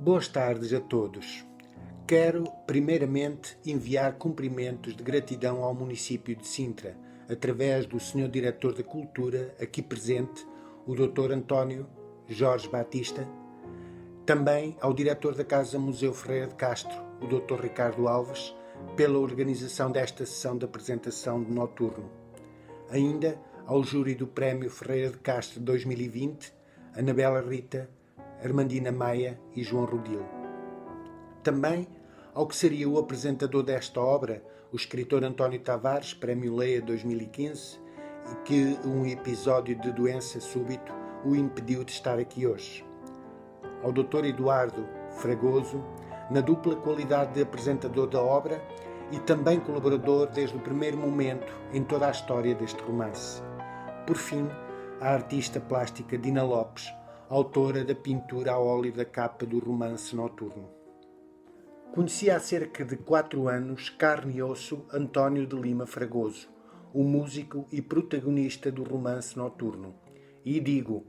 Boas tardes a todos. Quero, primeiramente, enviar cumprimentos de gratidão ao município de Sintra, através do Sr. Diretor da Cultura, aqui presente, o Dr. António Jorge Batista, também ao Diretor da Casa Museu Ferreira de Castro, o Dr. Ricardo Alves, pela organização desta sessão de apresentação de Noturno. Ainda ao júri do Prémio Ferreira de Castro 2020, Anabela Rita, Armandina Maia e João Rodil. Também ao que seria o apresentador desta obra, o escritor António Tavares, Prémio Leia 2015, e que um episódio de doença súbito o impediu de estar aqui hoje. Ao Dr. Eduardo Fragoso, na dupla qualidade de apresentador da obra e também colaborador desde o primeiro momento em toda a história deste romance. Por fim, a artista plástica Dina Lopes, autora da pintura a óleo da capa do romance Noturno. Conheci há cerca de 4 anos, carne e osso, António de Lima Fragoso, o músico e protagonista do romance Noturno. E digo,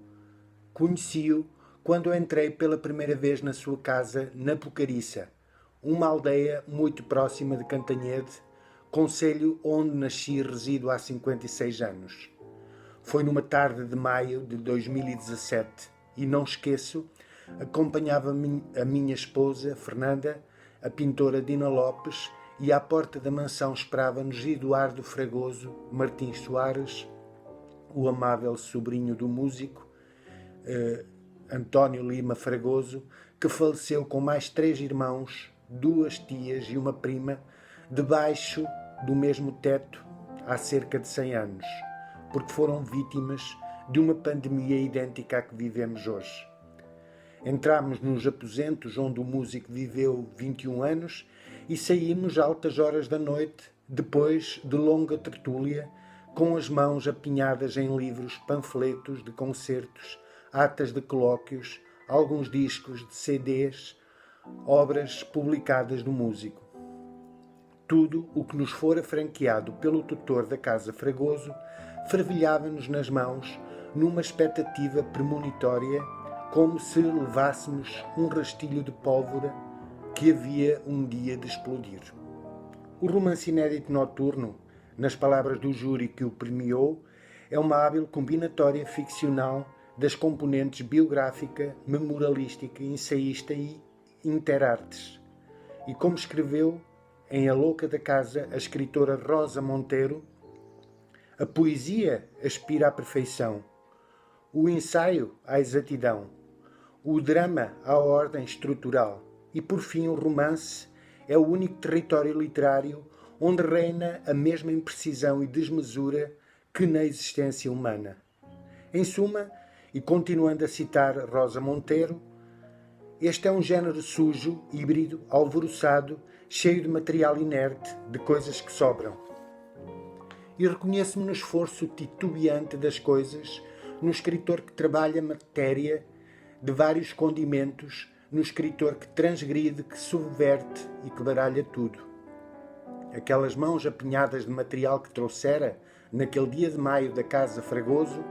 conheci-o quando entrei pela primeira vez na sua casa, na Bocariça, uma aldeia muito próxima de Cantanhede, concelho onde nasci e resido há 56 anos. Foi numa tarde de maio de 2017 e não esqueço, acompanhava a minha esposa, Fernanda, a pintora Dina Lopes, e à porta da mansão esperava-nos Eduardo Fragoso, Martins Soares, o amável sobrinho do músico, António Lima Fragoso, que faleceu com mais 3 irmãos, 2 tias e uma prima, debaixo do mesmo teto há cerca de 100 anos, porque foram vítimas de uma pandemia idêntica à que vivemos hoje. Entramos nos aposentos onde o músico viveu 21 anos e saímos a altas horas da noite, depois de longa tertúlia, com as mãos apinhadas em livros, panfletos de concertos, atas de colóquios, alguns discos de CDs, obras publicadas do músico. Tudo o que nos fora franqueado pelo tutor da Casa Fragoso fervilhava-nos nas mãos numa expectativa premonitória, como se levássemos um rastilho de pólvora que havia um dia de explodir. O romance inédito Noturno, nas palavras do júri que o premiou, é uma hábil combinatória ficcional das componentes biográfica, memorialística, ensaísta e interartes. E como escreveu em A Louca da Casa a escritora Rosa Monteiro, a poesia aspira à perfeição, o ensaio à exatidão, o drama à ordem estrutural e, por fim, o romance é o único território literário onde reina a mesma imprecisão e desmesura que na existência humana. Em suma, e continuando a citar Rosa Monteiro, este é um género sujo, híbrido, alvoroçado, cheio de material inerte, de coisas que sobram. E reconheço-me no esforço titubeante das coisas, no escritor que trabalha matéria de vários condimentos, no escritor que transgride, que subverte e que baralha tudo. Aquelas mãos apinhadas de material que trouxera, naquele dia de maio da Casa Fragoso,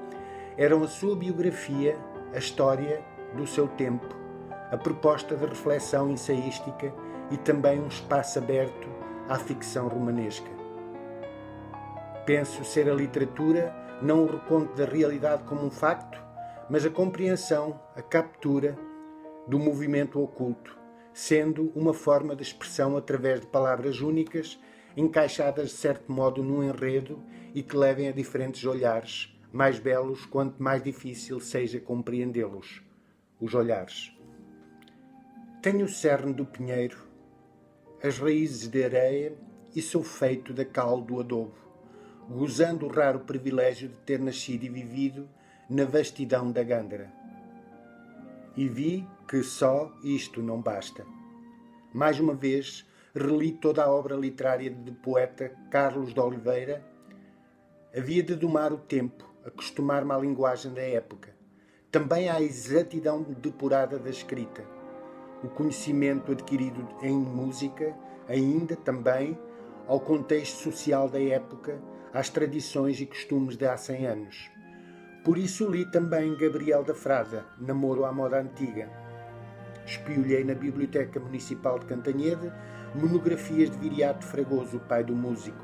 eram a sua biografia, a história do seu tempo, a proposta de reflexão ensaística e também um espaço aberto à ficção romanesca. Penso ser a literatura não o reconto da realidade como um facto, mas a compreensão, a captura do movimento oculto, sendo uma forma de expressão através de palavras únicas, encaixadas de certo modo num enredo e que levem a diferentes olhares, mais belos quanto mais difícil seja compreendê-los, os olhares. Tenho o cerne do pinheiro, as raízes de areia e sou feito da cal do adobo, gozando o raro privilégio de ter nascido e vivido na vastidão da Gândara. E vi que só isto não basta. Mais uma vez, reli toda a obra literária do poeta Carlos de Oliveira. Havia de domar o tempo, acostumar-me à linguagem da época, também à exatidão depurada da escrita, o conhecimento adquirido em música, ainda também ao contexto social da época, às tradições e costumes de há 100 anos. Por isso li também Gabriel da Frada, Namoro à Moda Antiga. Espiolhei na Biblioteca Municipal de Cantanhede monografias de Viriato Fragoso, o pai do músico.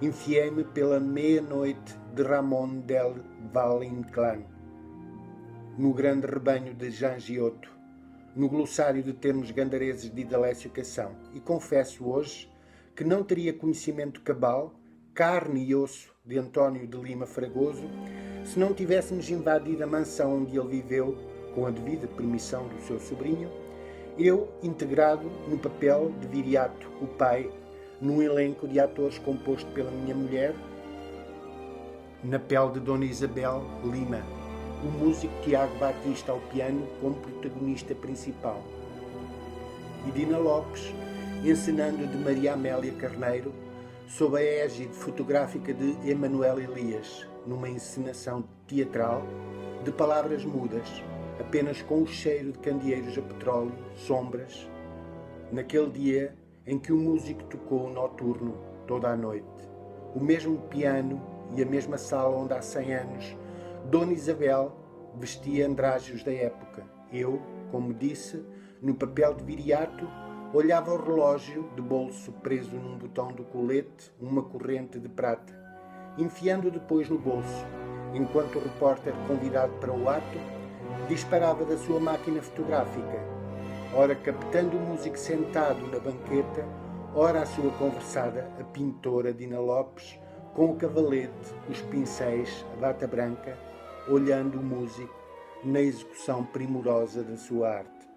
Enfiei-me pela Meia-Noite de Ramon del Valle-Inclán, no Grande Rebanho de Jean Giotto, no glossário de termos gandareses de Idalécio Cação, e confesso hoje que não teria conhecimento cabal, carne e osso de António de Lima Fragoso, se não tivéssemos invadido a mansão onde ele viveu, com a devida permissão do seu sobrinho, eu integrado no papel de Viriato, o pai, num elenco de atores composto pela minha mulher, na pele de Dona Isabel Lima, o músico Tiago Batista ao piano como protagonista principal, e Dina Lopes, encenando de Maria Amélia Carneiro, sob a égide fotográfica de Emanuel Elias, numa encenação teatral de palavras mudas, apenas com o cheiro de candeeiros a petróleo, sombras, naquele dia em que o músico tocou o noturno toda a noite. O mesmo piano e a mesma sala onde há 100 anos Dona Isabel vestia andrajos da época. Eu, como disse, no papel de Viriato, olhava o relógio de bolso preso num botão do colete, uma corrente de prata, enfiando depois no bolso, enquanto o repórter convidado para o ato disparava da sua máquina fotográfica, ora captando o músico sentado na banqueta, ora a sua conversada, a pintora Dina Lopes, com o cavalete, os pincéis, a bata branca, olhando o músico na execução primorosa da sua arte.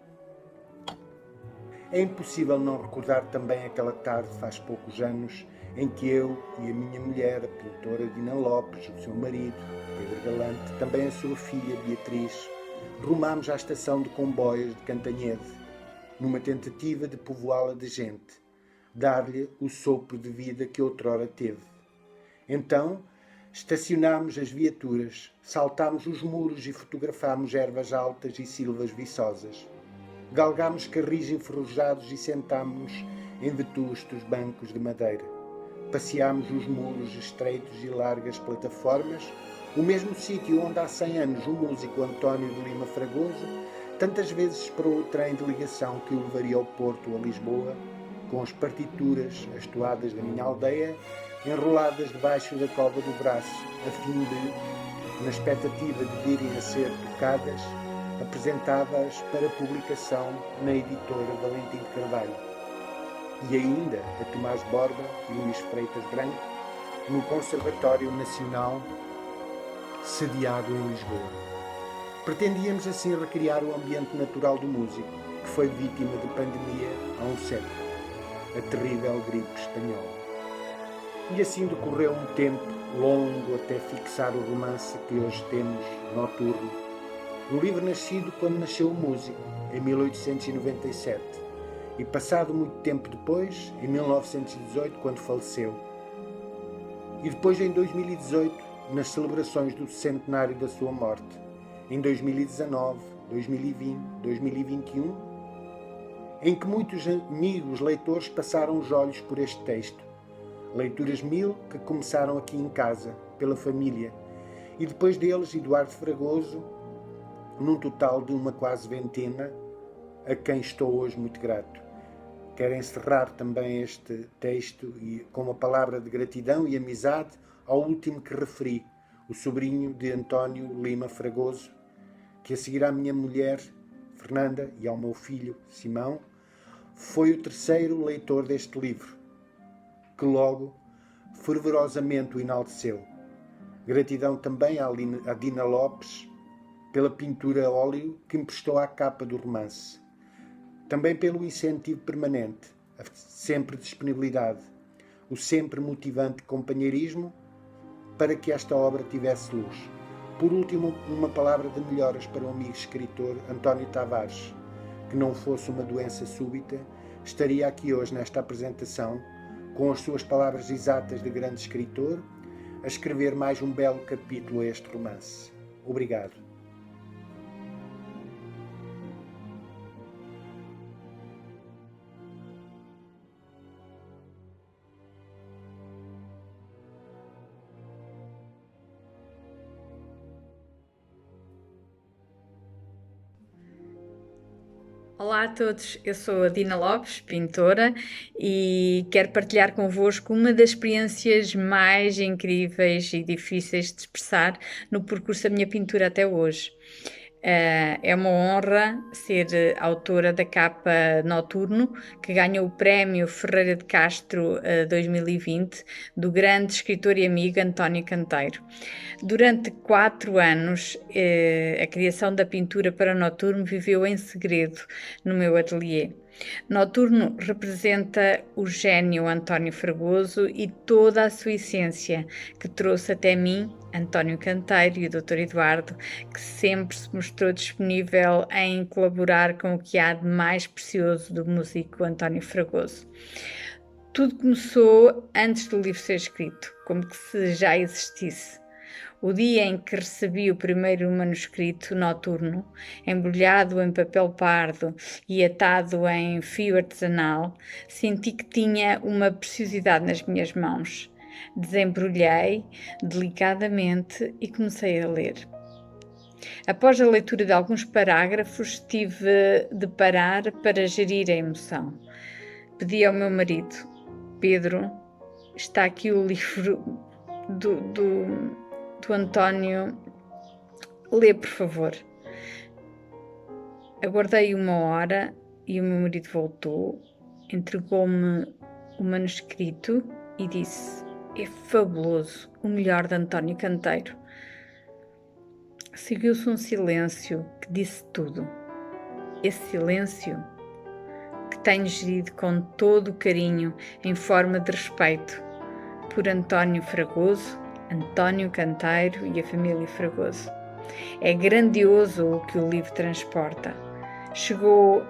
É impossível não recordar também aquela tarde, faz poucos anos, em que eu e a minha mulher, a pintora Dina Lopes, o seu marido, Pedro Galante, também a sua filha, Beatriz, rumámos à estação de comboios de Cantanhede, numa tentativa de povoá-la de gente, dar-lhe o sopro de vida que outrora teve. Então, estacionámos as viaturas, saltámos os muros e fotografámos ervas altas e silvas viçosas. Galgámos carris enferrujados e sentámos-nos em vetustos bancos de madeira. Passeámos os muros estreitos e largas plataformas, o mesmo sítio onde há 100 anos o músico António de Lima Fragoso tantas vezes esperou o trem de ligação que o levaria ao Porto ou a Lisboa, com as partituras, as toadas da minha aldeia, enroladas debaixo da cova do braço, a fim de, na expectativa de virem a ser tocadas, apresentava-as para publicação na editora Valentim de Carvalho, e ainda a Tomás Borba e Luís Freitas Branco, no Conservatório Nacional, sediado em Lisboa. Pretendíamos assim recriar o ambiente natural do músico, que foi vítima de pandemia há um século, a terrível gripe espanhola. E assim decorreu um tempo longo até fixar o romance que hoje temos, Noturno, um livro nascido quando nasceu o músico, em 1897, e passado muito tempo depois, em 1918, quando faleceu. E depois em 2018, nas celebrações do centenário da sua morte, em 2019, 2020, 2021, em que muitos amigos leitores passaram os olhos por este texto. Leituras 1000 que começaram aqui em casa, pela família, e depois deles Eduardo Fragoso, num total de uma quase vintena, a quem estou hoje muito grato. Quero encerrar também este texto com uma palavra de gratidão e amizade ao último que referi, o sobrinho de António Lima Fragoso, que a seguir à minha mulher, Fernanda, e ao meu filho, Simão, foi o terceiro leitor deste livro, que logo fervorosamente o enalteceu. Gratidão também à Dina Lopes pela pintura a óleo que emprestou à capa do romance. Também pelo incentivo permanente, a sempre disponibilidade, o sempre motivante companheirismo para que esta obra tivesse luz. Por último, uma palavra de melhoras para o amigo escritor António Tavares, que não fosse uma doença súbita, estaria aqui hoje nesta apresentação, com as suas palavras exatas de grande escritor, a escrever mais um belo capítulo a este romance. Obrigado. Olá a todos, eu sou a Dina Lopes, pintora, e quero partilhar convosco uma das experiências mais incríveis e difíceis de expressar no percurso da minha pintura até hoje. É uma honra ser autora da capa Noturno, que ganhou o prémio Ferreira de Castro 2020, do grande escritor e amigo António Canteiro. Durante 4 anos, a criação da pintura para Noturno viveu em segredo no meu ateliê. Noturno representa o gênio António Fragoso e toda a sua essência, que trouxe até mim, António Canteiro e o Dr. Eduardo, que sempre se mostrou disponível em colaborar com o que há de mais precioso do músico António Fragoso. Tudo começou antes do livro ser escrito, como que se já existisse. O dia em que recebi o primeiro manuscrito Noturno, embrulhado em papel pardo e atado em fio artesanal, senti que tinha uma preciosidade nas minhas mãos. Desembrulhei delicadamente e comecei a ler. Após a leitura de alguns parágrafos, tive de parar para gerir a emoção. Pedi ao meu marido: Pedro, está aqui o livro do António, lê por favor. Aguardei 1 hora e o meu marido voltou, entregou-me o manuscrito e disse: é fabuloso, o melhor de António Canteiro. Seguiu-se um silêncio que disse tudo. Esse silêncio que tenho gerido com todo o carinho, em forma de respeito por António Fragoso, António Canteiro e a família Fragoso. É grandioso o que o livro transporta. Chego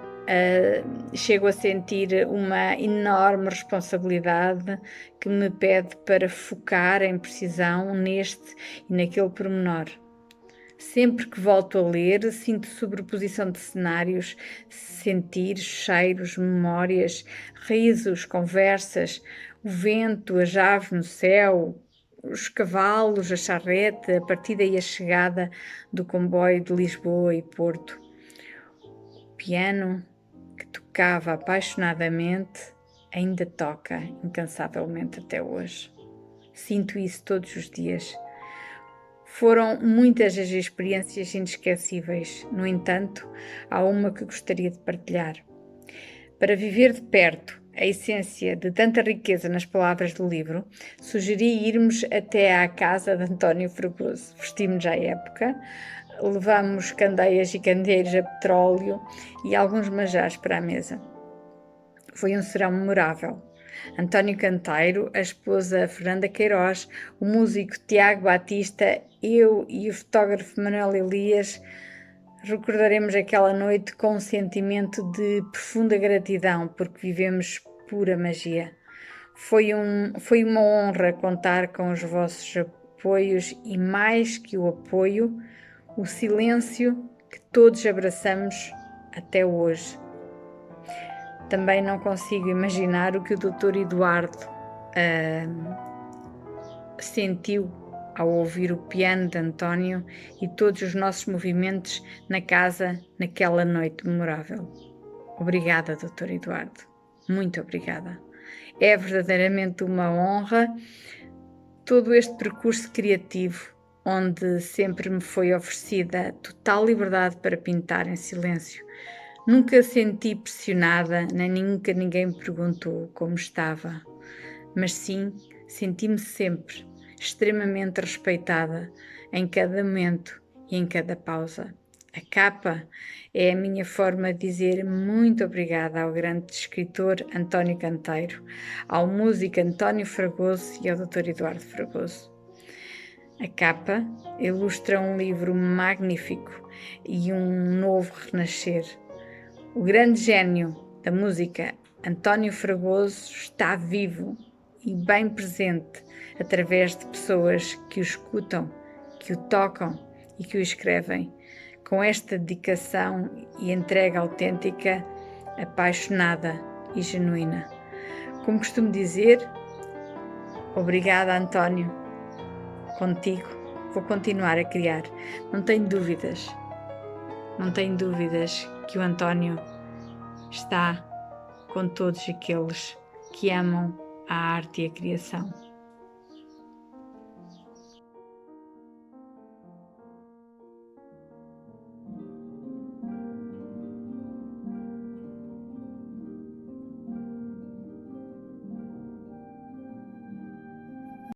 a sentir uma enorme responsabilidade que me pede para focar em precisão neste e naquele pormenor. Sempre que volto a ler, sinto sobreposição de cenários, sentidos, cheiros, memórias, risos, conversas, o vento, as aves no céu, os cavalos, a charrete, a partida e a chegada do comboio de Lisboa e Porto. O piano, que tocava apaixonadamente, ainda toca incansavelmente até hoje. Sinto isso todos os dias. Foram muitas as experiências inesquecíveis. No entanto, há uma que gostaria de partilhar. Para viver de perto a essência de tanta riqueza nas palavras do livro, sugeri irmos até à casa de António Fragoso. Vestimos à época, levamos candeias e candeeiros a petróleo e alguns manjares para a mesa. Foi um serão memorável. António Canteiro, a esposa Fernanda Queiroz, o músico Tiago Batista, eu e o fotógrafo Manuel Elias recordaremos aquela noite com um sentimento de profunda gratidão, porque vivemos pura magia. Foi uma honra contar com os vossos apoios e, mais que o apoio, o silêncio que todos abraçamos até hoje. Também não consigo imaginar o que o Dr. Eduardo sentiu ao ouvir o piano de António e todos os nossos movimentos na casa naquela noite memorável. Obrigada, Dr. Eduardo. Muito obrigada. É verdadeiramente uma honra todo este percurso criativo, onde sempre me foi oferecida total liberdade para pintar em silêncio. Nunca senti pressionada, nem nunca ninguém me perguntou como estava, mas sim, senti-me sempre extremamente respeitada em cada momento e em cada pausa. A capa é a minha forma de dizer muito obrigada ao grande escritor António Canteiro, ao músico António Fragoso e ao Dr. Eduardo Fragoso. A capa ilustra um livro magnífico e um novo renascer. O grande gênio da música, António Fragoso, está vivo e bem presente através de pessoas que o escutam, que o tocam e que o escrevem, com esta dedicação e entrega autêntica, apaixonada e genuína. Como costumo dizer, obrigada, António. Contigo vou continuar a criar. Não tenho dúvidas que o António está com todos aqueles que amam a arte e a criação.